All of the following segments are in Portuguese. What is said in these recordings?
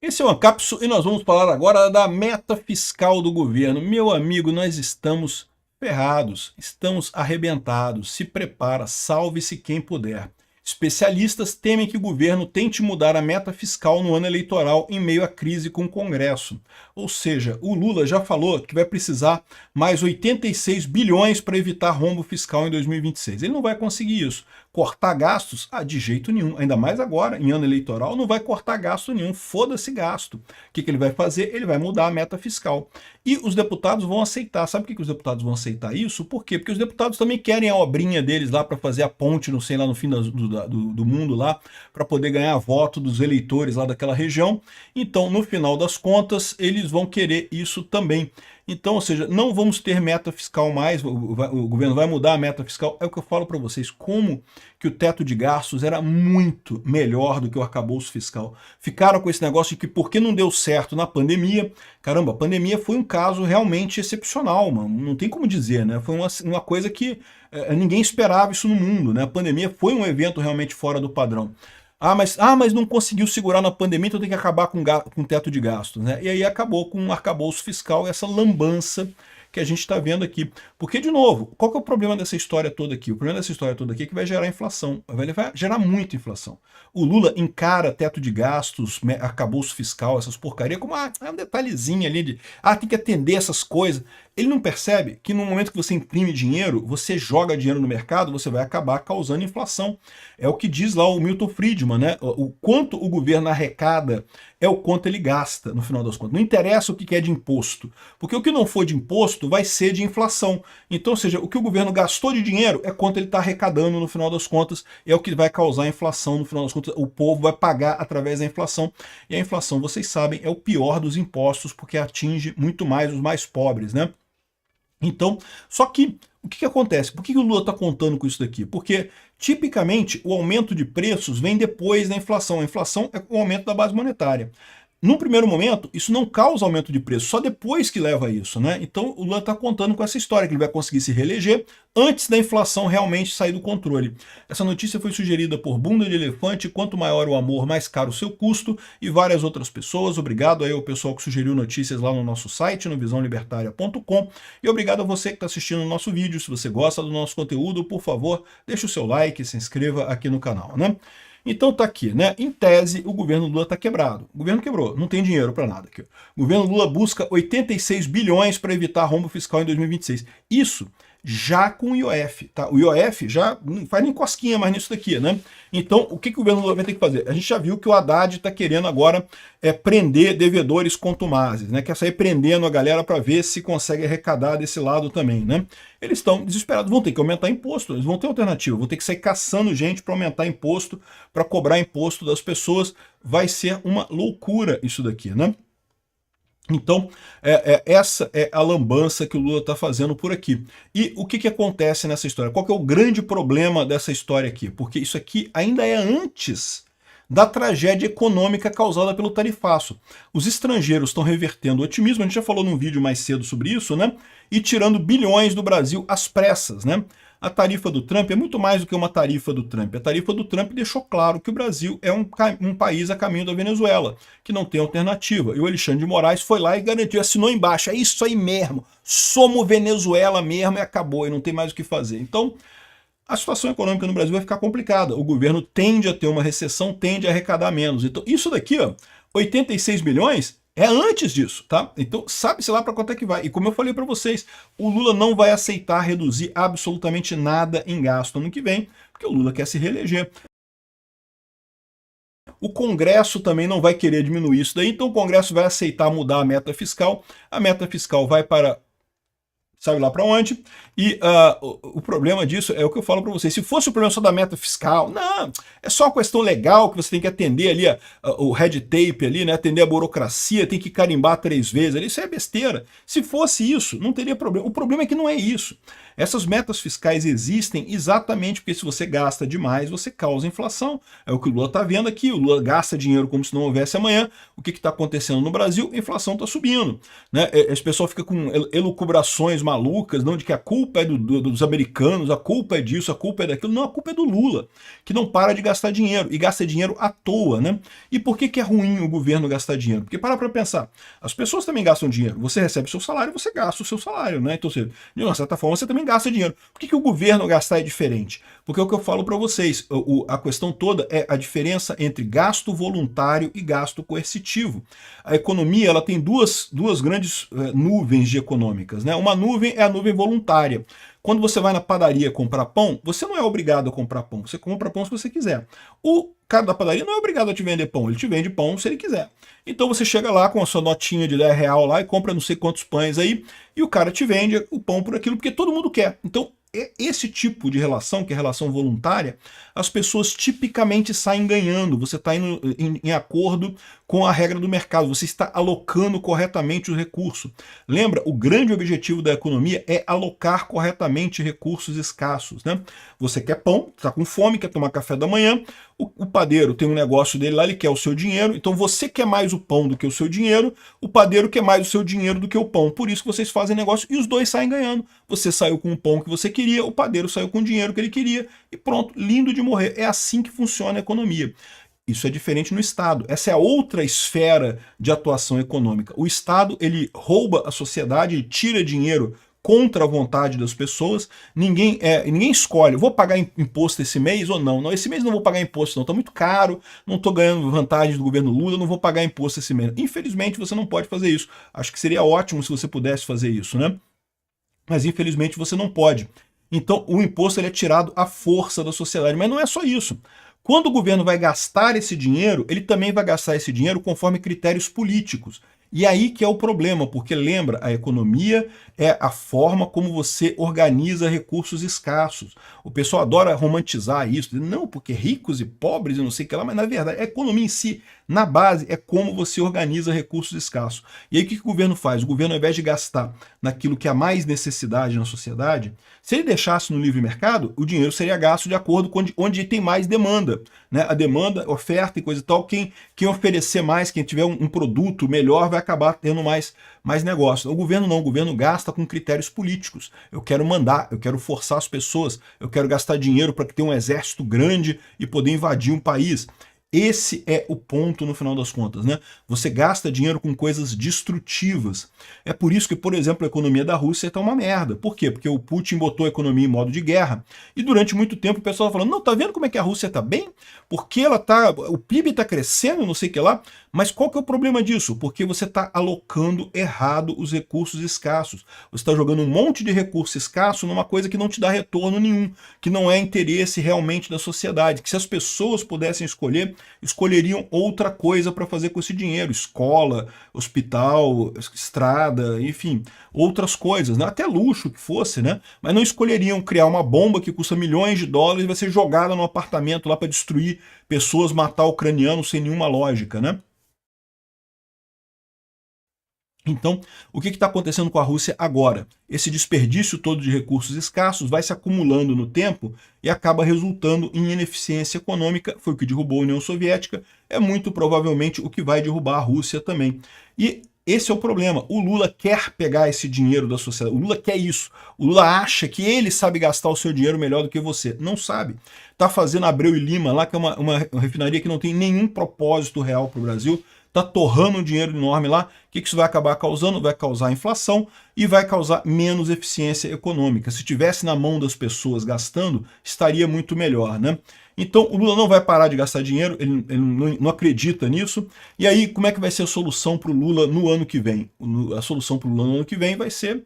Esse é o Ancapso e nós vamos falar agora da meta fiscal do governo. Meu amigo, nós estamos ferrados, estamos arrebentados. Se prepara, salve-se quem puder. Especialistas temem que o governo tente mudar a meta fiscal no ano eleitoral em meio à crise com o Congresso. Ou seja, o Lula já falou que vai precisar mais 86 bilhões para evitar rombo fiscal em 2026. Ele não vai conseguir isso. Cortar gastos? Ah, de jeito nenhum. Ainda mais agora, em ano eleitoral, não vai cortar gasto nenhum. Foda-se gasto. O que ele vai fazer? Ele vai mudar a meta fiscal. E os deputados vão aceitar. Sabe por que os deputados vão aceitar isso? Por quê? Porque os deputados também querem a obrinha deles lá para fazer a ponte, não sei, lá no fim do mundo lá, para poder ganhar voto dos eleitores lá daquela região. Então, no final das contas, eles vão querer isso também. Então, ou seja, não vamos ter meta fiscal mais, o governo vai mudar a meta fiscal. É o que eu falo para vocês, como que o teto de gastos era muito melhor do que o arcabouço fiscal. Ficaram com esse negócio de que porque não deu certo na pandemia, caramba, a pandemia foi um caso realmente excepcional, mano, não tem como dizer, né? Foi uma coisa que ninguém esperava isso no mundo, né? A pandemia foi um evento realmente fora do padrão. Mas não conseguiu segurar na pandemia, então tem que acabar com teto de gastos, né? E aí acabou com um arcabouço fiscal, essa lambança que a gente está vendo aqui. Porque, de novo, qual que é o problema dessa história toda aqui? O problema dessa história toda aqui é que vai gerar inflação, vai gerar muita inflação. O Lula encara teto de gastos, arcabouço fiscal, essas porcarias, como é um detalhezinho ali de tem que atender essas coisas. Ele não percebe que no momento que você imprime dinheiro, você joga dinheiro no mercado, você vai acabar causando inflação. É o que diz lá o Milton Friedman, né? O quanto o governo arrecada é o quanto ele gasta, no final das contas. Não interessa o que é de imposto, porque o que não for de imposto vai ser de inflação. Então, ou seja, o que o governo gastou de dinheiro é quanto ele está arrecadando no final das contas, é o que vai causar inflação no final das contas. O povo vai pagar através da inflação. E a inflação, vocês sabem, é o pior dos impostos, porque atinge muito mais os mais pobres, né? Então, só que o que acontece? Por que o Lula está contando com isso daqui? Porque, tipicamente, o aumento de preços vem depois da inflação. A inflação é o aumento da base monetária. Num primeiro momento, isso não causa aumento de preço, só depois que leva a isso, né? Então o Lula está contando com essa história, que ele vai conseguir se reeleger antes da inflação realmente sair do controle. Essa notícia foi sugerida por Bunda de Elefante, Quanto Maior o Amor, Mais Caro o Seu Custo, e várias outras pessoas. Obrigado aí ao pessoal que sugeriu notícias lá no nosso site, no visãolibertaria.com, e obrigado a você que está assistindo o nosso vídeo. Se você gosta do nosso conteúdo, por favor, deixe o seu like, se inscreva aqui no canal, né? Então tá aqui, né? Em tese, o governo Lula tá quebrado. O governo quebrou, não tem dinheiro para nada aqui. O governo Lula busca 86 bilhões para evitar rombo fiscal em 2026. Isso já com o IOF, tá? O IOF já não faz nem cosquinha mais nisso daqui, né? Então, o que o governo Lula vai ter que fazer? A gente já viu que o Haddad está querendo agora prender devedores contumazes, né? Quer sair prendendo a galera para ver se consegue arrecadar desse lado também, né? Eles estão desesperados, vão ter que aumentar imposto, eles vão ter alternativa, vão ter que sair caçando gente para aumentar imposto, para cobrar imposto das pessoas. Vai ser uma loucura isso daqui, né? Então, essa é a lambança que o Lula está fazendo por aqui. E o que acontece nessa história? Qual que é o grande problema dessa história aqui? Porque isso aqui ainda é antes da tragédia econômica causada pelo tarifaço. Os estrangeiros estão revertendo o otimismo, a gente já falou num vídeo mais cedo sobre isso, né? E tirando bilhões do Brasil às pressas, né? A tarifa do Trump é muito mais do que uma tarifa do Trump. A tarifa do Trump deixou claro que o Brasil é um país a caminho da Venezuela, que não tem alternativa. E o Alexandre de Moraes foi lá e garantiu, assinou embaixo, é isso aí mesmo, somos Venezuela mesmo e acabou, e não tem mais o que fazer. Então, a situação econômica no Brasil vai ficar complicada. O governo tende a ter uma recessão, tende a arrecadar menos. Então, isso daqui, ó, 86 bilhões, é antes disso, tá? Então, sabe-se lá para quanto é que vai. E como eu falei para vocês, o Lula não vai aceitar reduzir absolutamente nada em gasto ano que vem, porque o Lula quer se reeleger. O Congresso também não vai querer diminuir isso daí, então o Congresso vai aceitar mudar a meta fiscal. A meta fiscal vai para sabe lá para onde, e o problema disso é o que eu falo para vocês, se fosse o problema só da meta fiscal, não, é só uma questão legal que você tem que atender ali o red tape ali, né, atender a burocracia, tem que carimbar 3 vezes ali, isso é besteira. Se fosse isso, não teria problema. O problema é que não é isso. Essas metas fiscais existem exatamente porque se você gasta demais, você causa inflação. É o que o Lula está vendo aqui, o Lula gasta dinheiro como se não houvesse amanhã. O que está acontecendo no Brasil? A inflação está subindo, né? Esse pessoal fica com elucubrações malucas, não de que a culpa é dos americanos, a culpa é disso, a culpa é daquilo. Não, a culpa é do Lula, que não para de gastar dinheiro, e gasta dinheiro à toa, né? E por que é ruim o governo gastar dinheiro? Porque para pensar, as pessoas também gastam dinheiro. Você recebe o seu salário, você gasta o seu salário, né? Então, de uma certa forma, você também gasta dinheiro. Por que o governo gastar é diferente? Porque é o que eu falo para vocês, a questão toda é a diferença entre gasto voluntário e gasto coercitivo. A economia, ela tem duas grandes nuvens de econômicas, né? Uma nuvem é a nuvem voluntária. Quando você vai na padaria comprar pão, você não é obrigado a comprar pão, você compra pão se você quiser. O cara da padaria não é obrigado a te vender pão, ele te vende pão se ele quiser. Então você chega lá com a sua notinha de R$10 lá e compra não sei quantos pães aí, e o cara te vende o pão por aquilo, porque todo mundo quer. Então, esse tipo de relação, que é relação voluntária, as pessoas tipicamente saem ganhando. Você está indo em acordo com a regra do mercado, você está alocando corretamente o recurso. Lembra, o grande objetivo da economia é alocar corretamente recursos escassos, né? Você quer pão, está com fome, quer tomar café da manhã, o padeiro tem um negócio dele lá, ele quer o seu dinheiro, então você quer mais o pão do que o seu dinheiro, o padeiro quer mais o seu dinheiro do que o pão. Por isso que vocês fazem negócio e os dois saem ganhando. Você saiu com o pão que você queria, o padeiro saiu com o dinheiro que ele queria e pronto, lindo de morrer. É assim que funciona a economia. Isso é diferente no Estado. Essa é a outra esfera de atuação econômica. O Estado, ele rouba a sociedade, ele tira dinheiro contra a vontade das pessoas. Ninguém escolhe, vou pagar imposto esse mês ou não. Não, esse mês não vou pagar imposto não, está muito caro, não estou ganhando vantagens do governo Lula, não vou pagar imposto esse mês. Infelizmente você não pode fazer isso. Acho que seria ótimo se você pudesse fazer isso, né? Mas infelizmente você não pode. Então o imposto ele é tirado à força da sociedade, mas não é só isso. Quando o governo vai gastar esse dinheiro, ele também vai gastar esse dinheiro conforme critérios políticos. E aí que é o problema, porque lembra, a economia é a forma como você organiza recursos escassos. O pessoal adora romantizar isso, não, porque ricos e pobres e não sei o que lá, mas na verdade a economia em si, na base, é como você organiza recursos escassos. E aí o que o governo faz? O governo, ao invés de gastar naquilo que há mais necessidade na sociedade, se ele deixasse no livre mercado, o dinheiro seria gasto de acordo com onde tem mais demanda, né? A demanda, oferta e coisa e tal, quem oferecer mais, quem tiver um produto melhor vai acabar tendo mais negócio. O governo não, o governo gasta com critérios políticos. Eu quero mandar, eu quero forçar as pessoas, eu quero gastar dinheiro para que tenha um exército grande e poder invadir um país. Esse é o ponto no final das contas, né? Você gasta dinheiro com coisas destrutivas. É por isso que, por exemplo, a economia da Rússia está uma merda. Por quê? Porque o Putin botou a economia em modo de guerra e durante muito tempo o pessoal falando, não, tá vendo como é que a Rússia está bem? Porque o PIB está crescendo, não sei o que lá. Mas qual que é o problema disso? Porque você está alocando errado os recursos escassos. Você está jogando um monte de recurso escasso numa coisa que não te dá retorno nenhum, que não é interesse realmente da sociedade, que se as pessoas pudessem escolher, escolheriam outra coisa para fazer com esse dinheiro, escola, hospital, estrada, enfim, outras coisas, né? Até luxo que fosse, né? Mas não escolheriam criar uma bomba que custa milhões de dólares e vai ser jogada no apartamento lá para destruir pessoas, matar ucranianos sem nenhuma lógica, né? Então, o que está acontecendo com a Rússia agora? Esse desperdício todo de recursos escassos vai se acumulando no tempo e acaba resultando em ineficiência econômica, foi o que derrubou a União Soviética, é muito provavelmente o que vai derrubar a Rússia também. E esse é o problema, o Lula quer pegar esse dinheiro da sociedade, o Lula quer isso, o Lula acha que ele sabe gastar o seu dinheiro melhor do que você, não sabe. Está fazendo Abreu e Lima lá, que é uma refinaria que não tem nenhum propósito real para o Brasil, está torrando um dinheiro enorme lá. O que isso vai acabar causando? Vai causar inflação e vai causar menos eficiência econômica. Se tivesse na mão das pessoas gastando, estaria muito melhor, né? Então o Lula não vai parar de gastar dinheiro, ele não acredita nisso. E aí como é que vai ser a solução para o Lula no ano que vem? A solução para o Lula no ano que vem vai ser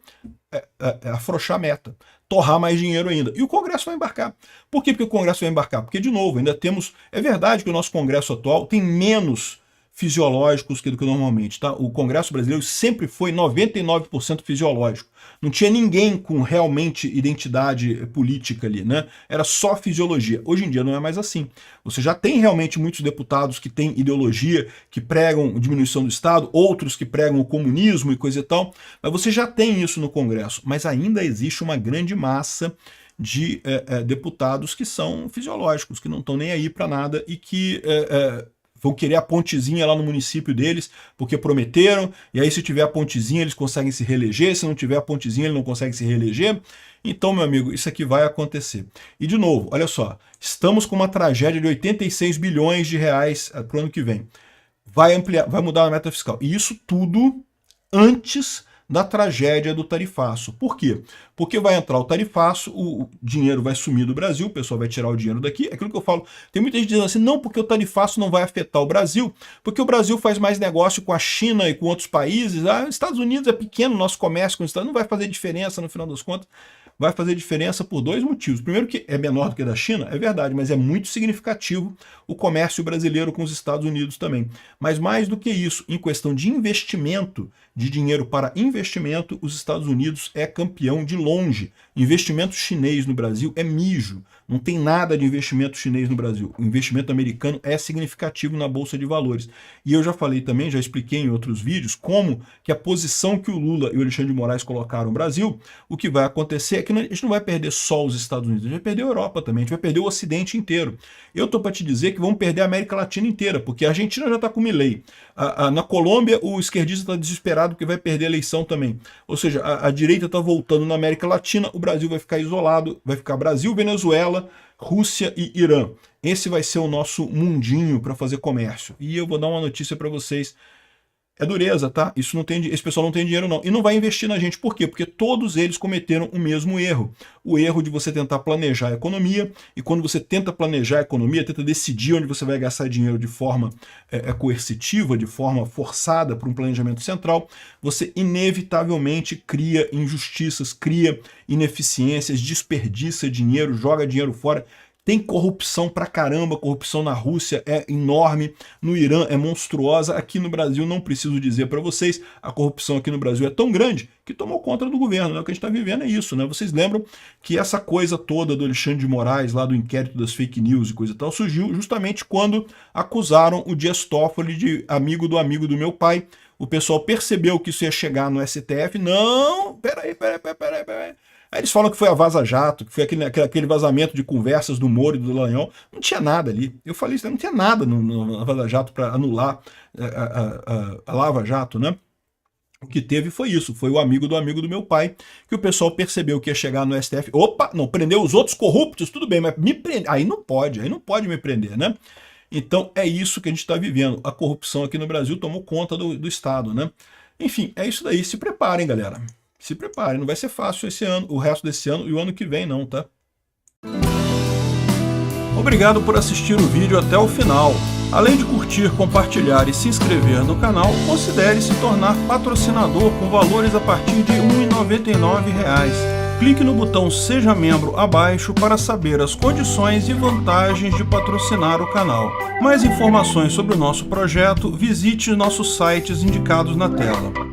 afrouxar a meta, torrar mais dinheiro ainda. E o Congresso vai embarcar. Por que o Congresso vai embarcar? Porque, de novo, ainda temos... É verdade que o nosso Congresso atual tem menos fisiológicos do que normalmente, tá? O Congresso brasileiro sempre foi 99% fisiológico. Não tinha ninguém com realmente identidade política ali, né? Era só fisiologia. Hoje em dia não é mais assim. Você já tem realmente muitos deputados que têm ideologia, que pregam diminuição do Estado, outros que pregam o comunismo e coisa e tal, mas você já tem isso no Congresso. Mas ainda existe uma grande massa de deputados que são fisiológicos, que não estão nem aí para nada e que vão querer a pontezinha lá no município deles, porque prometeram, e aí se tiver a pontezinha eles conseguem se reeleger, se não tiver a pontezinha ele não consegue se reeleger. Então, meu amigo, isso aqui vai acontecer. E de novo, olha só, estamos com uma tragédia de 86 bilhões de reais para o ano que vem. Vai mudar a meta fiscal. E isso tudo antes da tragédia do tarifaço. Por quê? Porque vai entrar o tarifaço, o dinheiro vai sumir do Brasil, o pessoal vai tirar o dinheiro daqui. É aquilo que eu falo, tem muita gente dizendo assim, não, porque o tarifaço não vai afetar o Brasil, porque o Brasil faz mais negócio com a China e com outros países. Os Estados Unidos é pequeno, nosso comércio com os Estados Unidos não vai fazer diferença no final das contas. Vai fazer diferença por dois motivos. Primeiro que é menor do que da China, é verdade, mas é muito significativo o comércio brasileiro com os Estados Unidos também. Mas mais do que isso, em questão de investimento, de dinheiro para investimento, os Estados Unidos é campeão de longe. Investimento chinês no Brasil é mijo. Não tem nada de investimento chinês no Brasil. O investimento americano é significativo na Bolsa de Valores. E eu já falei também, já expliquei em outros vídeos, como que a posição que o Lula e o Alexandre de Moraes colocaram no Brasil, o que vai acontecer é que a gente não vai perder só os Estados Unidos, a gente vai perder a Europa também, a gente vai perder o Ocidente inteiro. Eu estou para te dizer que vamos perder a América Latina inteira, porque a Argentina já está com Milei. Na Colômbia, o esquerdista está desesperado porque vai perder a eleição também. Ou seja, a direita está voltando na América Latina, o Brasil vai ficar isolado, vai ficar Brasil, Venezuela, Rússia e Irã. Esse vai ser o nosso mundinho para fazer comércio. E eu vou dar uma notícia para vocês. É dureza, tá? Esse pessoal não tem dinheiro não. E não vai investir na gente. Por quê? Porque todos eles cometeram o mesmo erro. O erro de você tentar planejar a economia. E quando você tenta planejar a economia, tenta decidir onde você vai gastar dinheiro de forma coercitiva, de forma forçada para um planejamento central, você inevitavelmente cria injustiças, cria ineficiências, desperdiça dinheiro, joga dinheiro fora. Tem corrupção pra caramba, corrupção na Rússia é enorme, no Irã é monstruosa, aqui no Brasil não preciso dizer para vocês, a corrupção aqui no Brasil é tão grande que tomou conta do governo, né? O que a gente está vivendo é isso, né? Vocês lembram que essa coisa toda do Alexandre de Moraes, lá do inquérito das fake news e coisa e tal, surgiu justamente quando acusaram o Dias Toffoli de amigo do meu pai. O pessoal percebeu que isso ia chegar no STF, não, peraí. Aí eles falam que foi a Vaza Jato, que foi aquele vazamento de conversas do Moro e do Dallagnol. Não tinha nada ali. Eu falei isso, não tinha nada no Vaza Jato para anular a Lava Jato, né? O que teve foi isso, foi o amigo do meu pai, que o pessoal percebeu que ia chegar no STF. Opa, não, prendeu os outros corruptos, tudo bem, mas me prender, aí não pode me prender, né? Então é isso que a gente está vivendo. A corrupção aqui no Brasil tomou conta do Estado, né? Enfim, é isso daí. Se preparem, galera. Se preparem, não vai ser fácil esse ano, o resto desse ano e o ano que vem não, tá? Obrigado por assistir o vídeo até o final. Além de curtir, compartilhar e se inscrever no canal, considere se tornar patrocinador com valores a partir de R$ 1,99. Clique no botão Seja Membro abaixo para saber as condições e vantagens de patrocinar o canal. Mais informações sobre o nosso projeto, visite nossos sites indicados na tela.